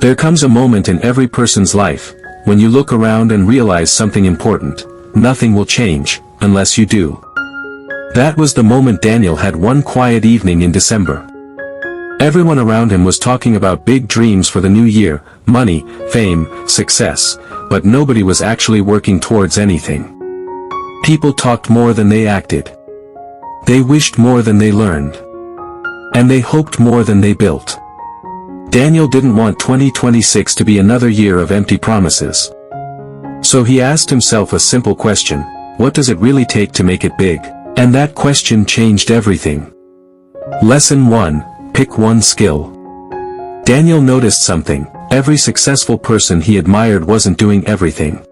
There comes a moment in every person's life, when you look around and realize something important. Nothing will change, unless you do. That was the moment Daniel had one quiet evening in December. Everyone around him was talking about big dreams for the new year, money, fame, success, but nobody was actually working towards anything. People talked more than they acted. They wished more than they learned. And they hoped more than they built. Daniel didn't want 2026 to be another year of empty promises. So he asked himself a simple question: what does it really take to make it big? And that question changed everything. Lesson 1. Pick one skill. Daniel noticed something: every successful person he admired wasn't doing everything.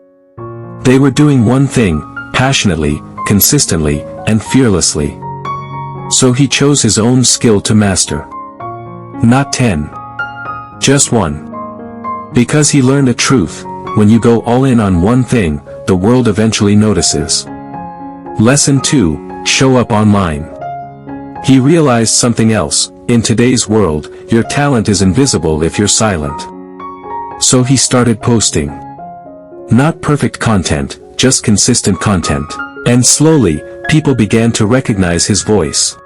They were doing one thing, passionately, consistently, and fearlessly. So he chose his own skill to master. Not 10. Just one. Because he learned a truth: when you go all in on one thing, the world eventually notices. Lesson 2. Show up online. He realized something else: in today's world, your talent is invisible if you're silent. So he started posting. Not perfect content, just consistent content. And slowly, people began to recognize his voice.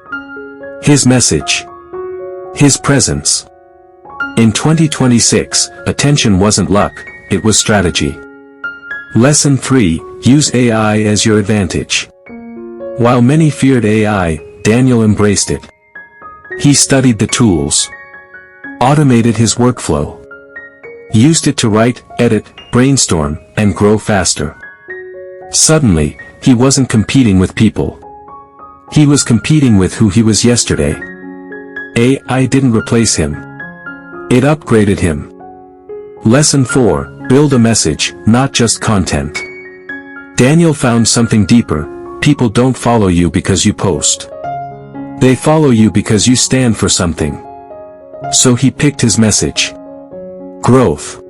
His message. His presence. In 2026, attention wasn't luck, it was strategy. Lesson 3. Use AI as your advantage. While many feared AI, Daniel embraced it. He studied the tools. Automated his workflow. Used it to write, edit, brainstorm, and grow faster. Suddenly, he wasn't competing with people. He was competing with who he was yesterday. AI didn't replace him. It upgraded him. Lesson 4. Build a message, not just content. Daniel found something deeper: people don't follow you because you post. They follow you because you stand for something. So he picked his message. Growth.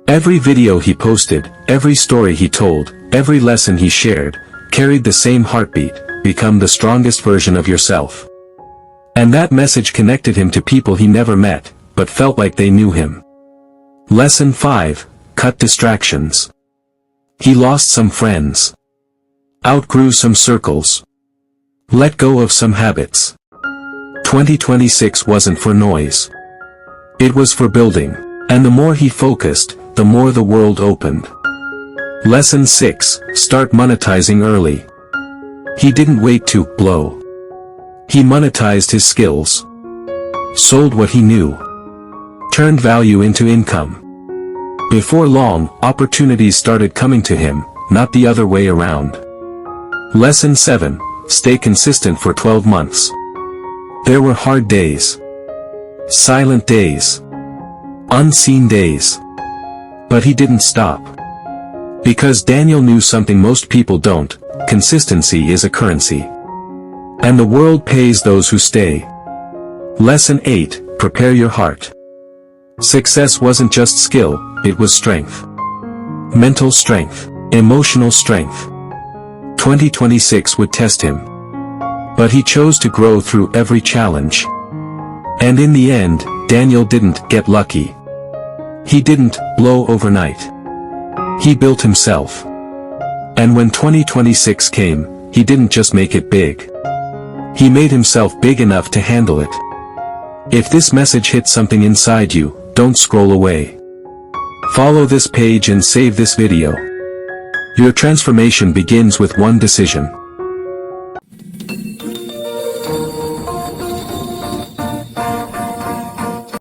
Every video he posted, every story he told, every lesson he shared, carried the same heartbeat: become the strongest version of yourself. And that message connected him to people he never met, but felt like they knew him. Lesson 5. Cut distractions. He lost some friends. Outgrew some circles. Let go of some habits. 2026 wasn't for noise. It was for building. And the more he focused, the more the world opened. Lesson 6. Start monetizing early. He didn't wait to blow. He monetized his skills. Sold what he knew. Turned value into income. Before long, opportunities started coming to him, not the other way around. Lesson 7. Stay consistent for 12 months. There were hard days. Silent days. Unseen days. But he didn't stop. Because Daniel knew something most people don't: consistency is a currency. And the world pays those who stay. Lesson 8. Prepare your heart. Success wasn't just skill, it was strength. Mental strength. Emotional strength. 2026 would test him. But he chose to grow through every challenge. And in the end, Daniel didn't get lucky. He didn't blow overnight. He built himself. And when 2026 came, he didn't just make it big. He made himself big enough to handle it. If this message hit something inside you, don't scroll away. Follow this page and save this video. Your transformation begins with one decision.